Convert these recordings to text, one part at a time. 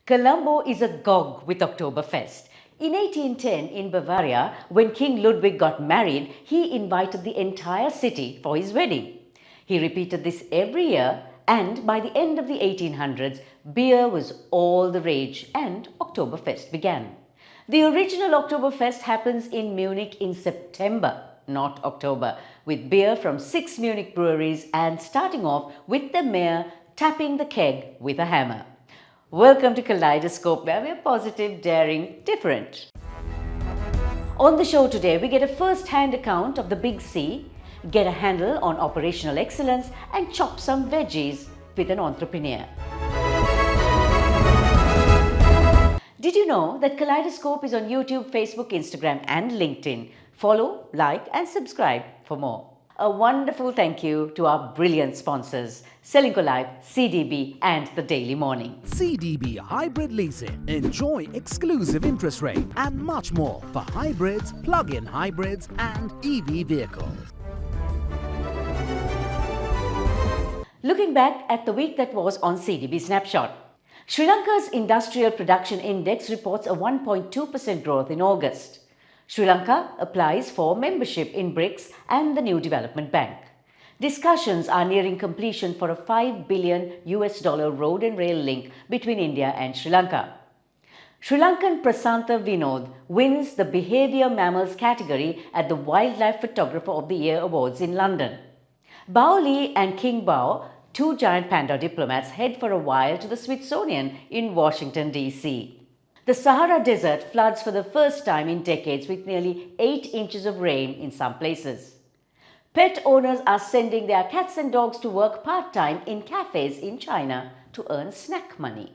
Colombo is agog with Oktoberfest. In 1810, in Bavaria, when King Ludwig got married, he invited the entire city for his wedding. He repeated this every year, and by the end of the 1800s, beer was all the rage and Oktoberfest began. The original Oktoberfest happens in Munich in September, not October, with beer from 6 Munich breweries and starting off with the mayor tapping the keg with a hammer. Welcome to Kaleidoscope, where we're positive, daring, different. On the show today, we get a first-hand account of the Big C, get a handle on operational excellence, and chop some veggies with an entrepreneur. Did you know that Kaleidoscope is on YouTube, Facebook, Instagram, and LinkedIn? Follow, like, and subscribe for more. A wonderful thank you to our brilliant sponsors, Srilanka Life, CDB, and The Daily Morning. CDB Hybrid Leasing. Enjoy exclusive interest rate and much more for hybrids, plug-in hybrids, and EV vehicles. Looking back at the week that was on CDB Snapshot, Sri Lanka's Industrial Production Index reports a 1.2% growth in August. Sri Lanka applies for membership in BRICS and the New Development Bank. Discussions are nearing completion for a $5 billion road and rail link between India and Sri Lanka. Sri Lankan Prasantha Vinod wins the Behaviour Mammals category at the Wildlife Photographer of the Year Awards in London. Bao Li and King Bao, two giant panda diplomats, head for a while to the Smithsonian in Washington, D.C. The Sahara Desert floods for the first time in decades with nearly 8 inches of rain in some places. Pet owners are sending their cats and dogs to work part-time in cafes in China to earn snack money.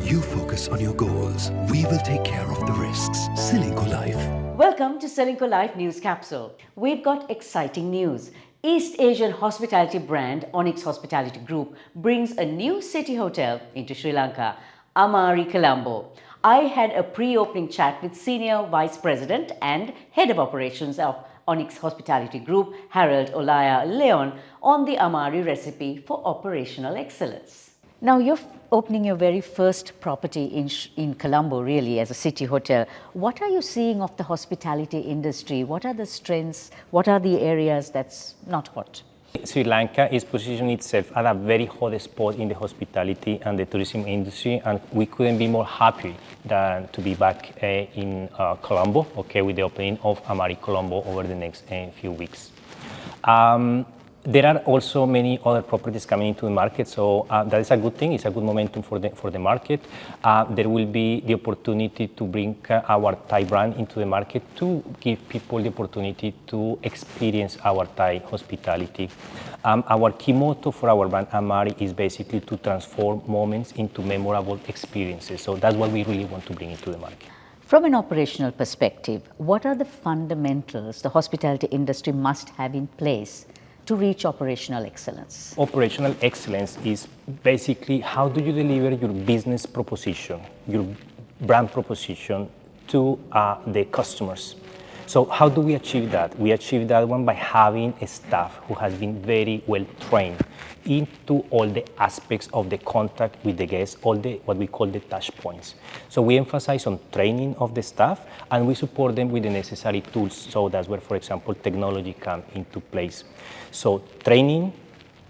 You focus on your goals. We will take care of the risks. Srilanka Life. Welcome to Srilanka Life News Capsule. We've got exciting news. East Asian hospitality brand Onyx Hospitality Group brings a new city hotel into Sri Lanka, Amari Colombo. I had a pre-opening chat with Senior Vice President and Head of Operations of Onyx Hospitality Group, Harold Olaya Leon, on the Amari recipe for operational excellence. Now, you're opening your very first property in Colombo, really, as a city hotel. What are you seeing of the hospitality industry? What are the strengths? What are the areas that's not hot? Sri Lanka is positioning itself at a very hot spot in the hospitality and the tourism industry, and we couldn't be more happy than to be back in Colombo, with the opening of Amari Colombo over the next few weeks. There are also many other properties coming into the market, so that is a good thing. It's a good momentum for the market. There will be the opportunity to bring our Thai brand into the market to give people the opportunity to experience our Thai hospitality. Our key motto for our brand Amari is basically to transform moments into memorable experiences. So that's what we really want to bring into the market. From an operational perspective, what are the fundamentals the hospitality industry must have in place to reach operational excellence? Operational excellence is basically how do you deliver your business proposition, your brand proposition to the customers. So how do we achieve that? We achieve that one by having a staff who has been very well trained into all the aspects of the contact with the guests, all the what we call the touch points. So we emphasize on training of the staff, and we support them with the necessary tools. So that's where, for example, technology comes into place. So training,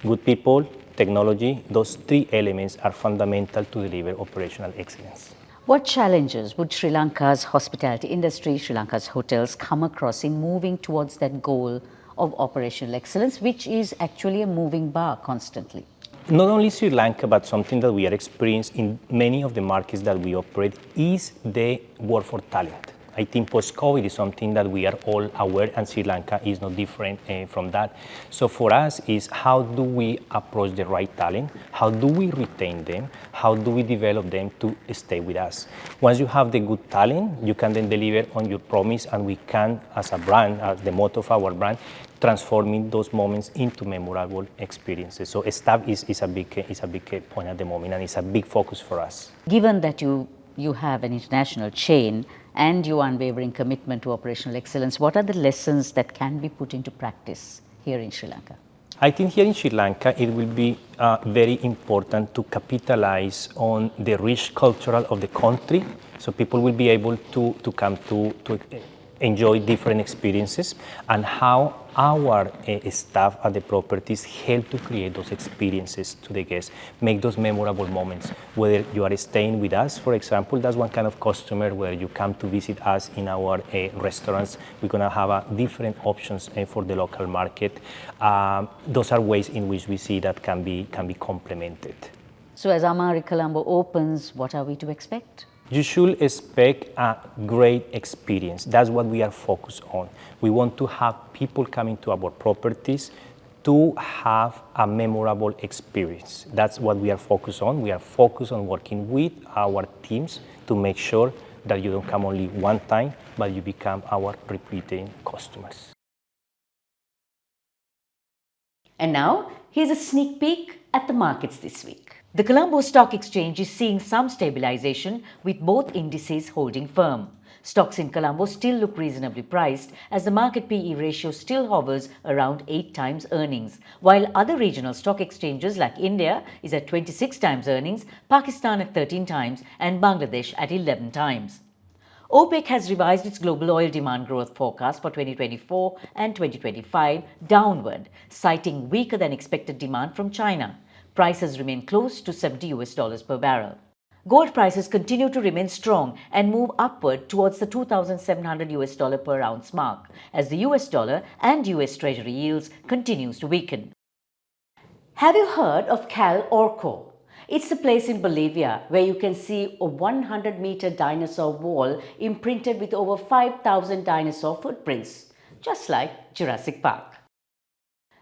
good people, technology, those 3 elements are fundamental to deliver operational excellence. What challenges would Sri Lanka's hospitality industry, Sri Lanka's hotels come across in moving towards that goal of operational excellence, which is actually a moving bar constantly? Not only Sri Lanka, but something that we are experiencing in many of the markets that we operate is the war for talent. I think post-COVID is something that we are all aware, and Sri Lanka is no different from that. So for us is how do we approach the right talent? How do we retain them? How do we develop them to stay with us? Once you have the good talent, you can then deliver on your promise, and we can, as a brand, as the motto of our brand, transforming those moments into memorable experiences. So staff is a big point at the moment, and it's a big focus for us. Given that you have an international chain and your unwavering commitment to operational excellence, what are the lessons that can be put into practice here in Sri Lanka? I think here in Sri Lanka, it will be very important to capitalize on the rich cultural of the country, so people will be able to come to enjoy different experiences, and how our staff at the properties help to create those experiences to the guests, make those memorable moments. Whether you are staying with us, for example, that's one kind of customer. Where you come to visit us in our restaurants, we're going to have different options for the local market. Those are ways in which we see that can be complemented. So as Maori Colombo opens, what are we to expect? You should expect a great experience. That's what we are focused on. We want to have people coming to our properties to have a memorable experience. That's what we are focused on. We are focused on working with our teams to make sure that you don't come only one time, but you become our repeating customers. And now, here's a sneak peek at the markets this week. The Colombo Stock Exchange is seeing some stabilization, with both indices holding firm. Stocks in Colombo still look reasonably priced, as the market PE ratio still hovers around 8 times earnings, while other regional stock exchanges like India is at 26 times earnings, Pakistan at 13 times and Bangladesh at 11 times. OPEC has revised its global oil demand growth forecast for 2024 and 2025 downward, citing weaker than expected demand from China. Prices remain close to $70 per barrel. Gold prices continue to remain strong and move upward towards the $2,700 per ounce mark, as the US dollar and US Treasury yields continues to weaken. Have you heard of CalOrck'o? It's a place in Bolivia where you can see a 100-meter dinosaur wall imprinted with over 5,000 dinosaur footprints, just like Jurassic Park.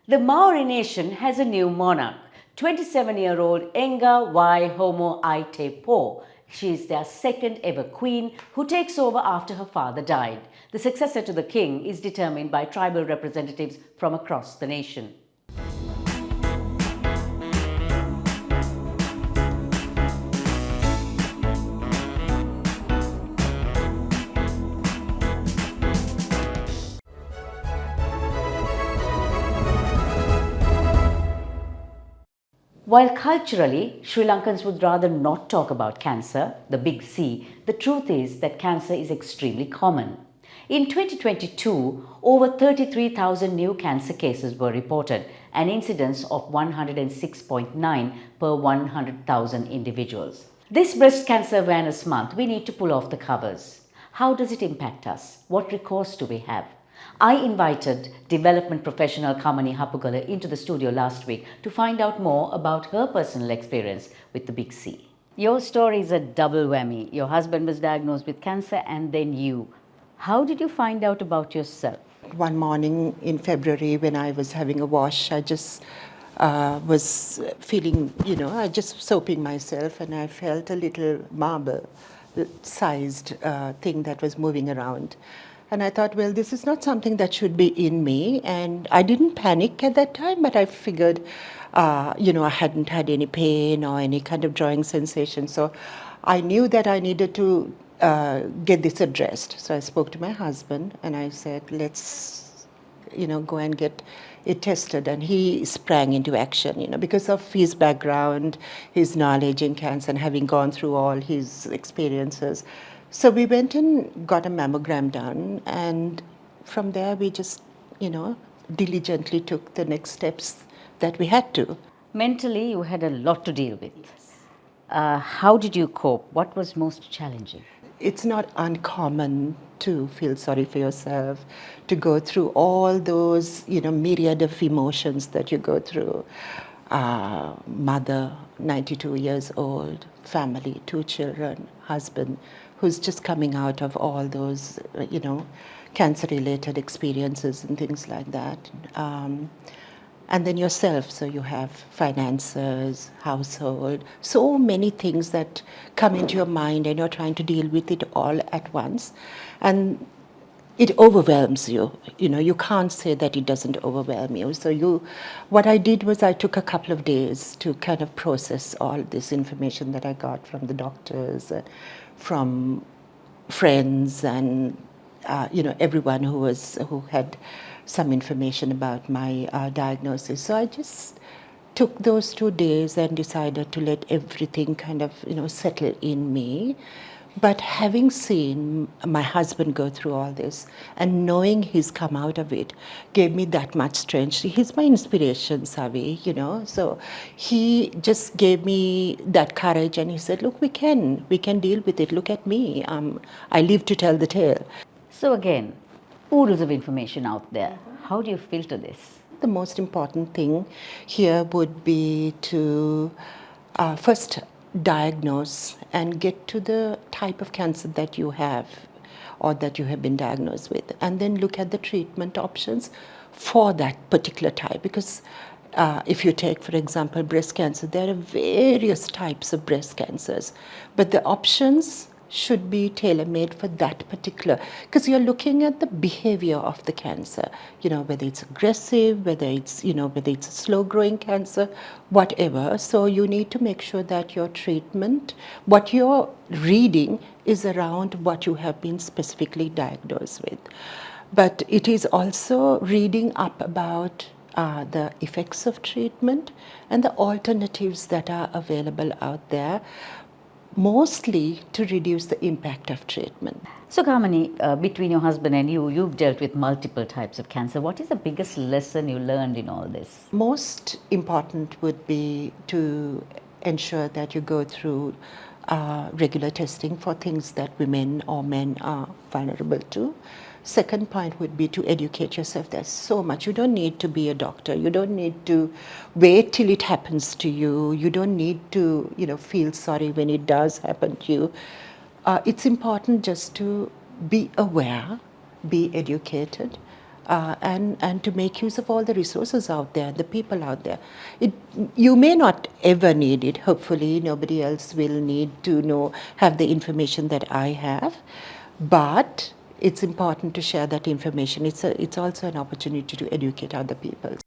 The Maori nation has a new monarch, 27-year-old Enga Wai Homo Aite Po. She is their second ever queen, who takes over after her father died. The successor to the king is determined by tribal representatives from across the nation. While culturally, Sri Lankans would rather not talk about cancer, the big C, the truth is that cancer is extremely common. In 2022, over 33,000 new cancer cases were reported, an incidence of 106.9 per 100,000 individuals. This Breast Cancer Awareness Month, we need to pull off the covers. How does it impact us? What recourse do we have? I invited development professional Kamani Hapugala into the studio last week to find out more about her personal experience with the big C. Your story is a double whammy. Your husband was diagnosed with cancer and then you. How did you find out about yourself? One morning in February when I was having a wash, I just was feeling, I just soaping myself, and I felt a little marble-sized thing that was moving around. And I thought, well, this is not something that should be in me. And I didn't panic at that time, but I figured, I hadn't had any pain or any kind of drawing sensation. So I knew that I needed to get this addressed. So I spoke to my husband and I said, let's, go and get it tested. And he sprang into action, because of his background, his knowledge in cancer, and having gone through all his experiences. So we went and got a mammogram done, and from there we just, diligently took the next steps that we had to. Mentally, you had a lot to deal with. How did you cope? What was most challenging? It's not uncommon to feel sorry for yourself, to go through all those, myriad of emotions that you go through. Mother, 92 years old, family, 2 children, husband, who's just coming out of all those, cancer-related experiences and things like that. And then yourself, so you have finances, household, so many things that come into your mind and you're trying to deal with it all at once. And it overwhelms you. You can't say that it doesn't overwhelm you. So what I did was I took a couple of days to kind of process all this information that I got from the doctors, from friends, and everyone who had some information about my diagnosis. So I just took those 2 days and decided to let everything kind of settle in me. But having seen my husband go through all this and knowing he's come out of it gave me that much strength. He's my inspiration, Savi, So he just gave me that courage and he said, look, we can deal with it. Look at me. I live to tell the tale. So again, oodles of information out there. How do you filter this? The most important thing here would be to first diagnose and get to the type of cancer that you have or that you have been diagnosed with, and then look at the treatment options for that particular type. Because if you take, for example, breast cancer, there are various types of breast cancers, but the options should be tailor-made for that particular, because you're looking at the behavior of the cancer, whether it's aggressive, whether it's a slow-growing cancer, whatever. So you need to make sure that your treatment, what you're reading, is around what you have been specifically diagnosed with. But it is also reading up about the effects of treatment and the alternatives that are available out there, mostly to reduce the impact of treatment. So Kamini, between your husband and you, you've dealt with multiple types of cancer. What is the biggest lesson you learned in all this? Most important would be to ensure that you go through regular testing for things that women or men are vulnerable to. Second point would be to educate yourself. There's so much. You don't need to be a doctor. You don't need to wait till it happens to you. You don't need to, feel sorry when it does happen to you. It's important just to be aware, be educated, and to make use of all the resources out there, the people out there. You may not ever need it. Hopefully, nobody else will need to have the information that I have, but it's important to share that information. It's also an opportunity to educate other people.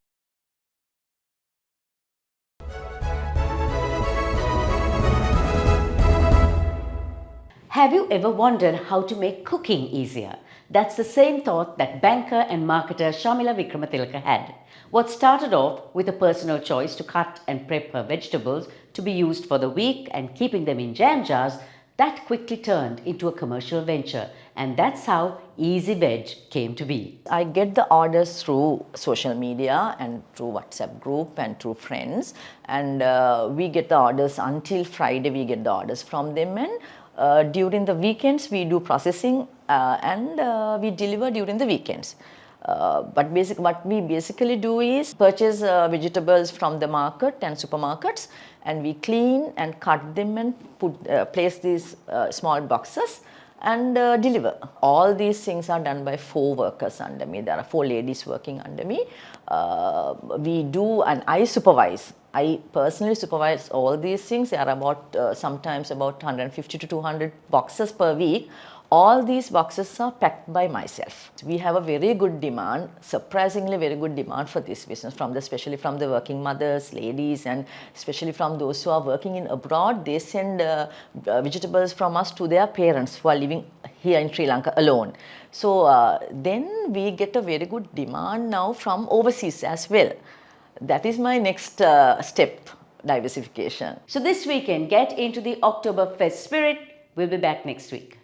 Have you ever wondered how to make cooking easier? That's the same thought that banker and marketer Shamila Vikramatilaka had. What started off with a personal choice to cut and prep her vegetables to be used for the week and keeping them in jam jars, that quickly turned into a commercial venture, and that's how Easy Veg came to be. I get the orders through social media and through WhatsApp group and through friends, and we get the orders until Friday. We get the orders from them, and during the weekends we do processing and we deliver during the weekends. But what we basically do is purchase vegetables from the market and supermarkets, and we clean and cut them and place these small boxes and deliver. All these things are done by 4 workers under me. There are 4 ladies working under me. We do, and I supervise. I personally supervise all these things. There are about sometimes about 150 to 200 boxes per week. All these boxes are packed by myself. We have a very good demand, surprisingly very good demand for this business, especially from the working mothers, ladies, and especially from those who are working in abroad. They send vegetables from us to their parents who are living here in Sri Lanka alone. So then we get a very good demand now from overseas as well. That is my next step, diversification. So this weekend, get into the Oktoberfest spirit. We'll be back next week.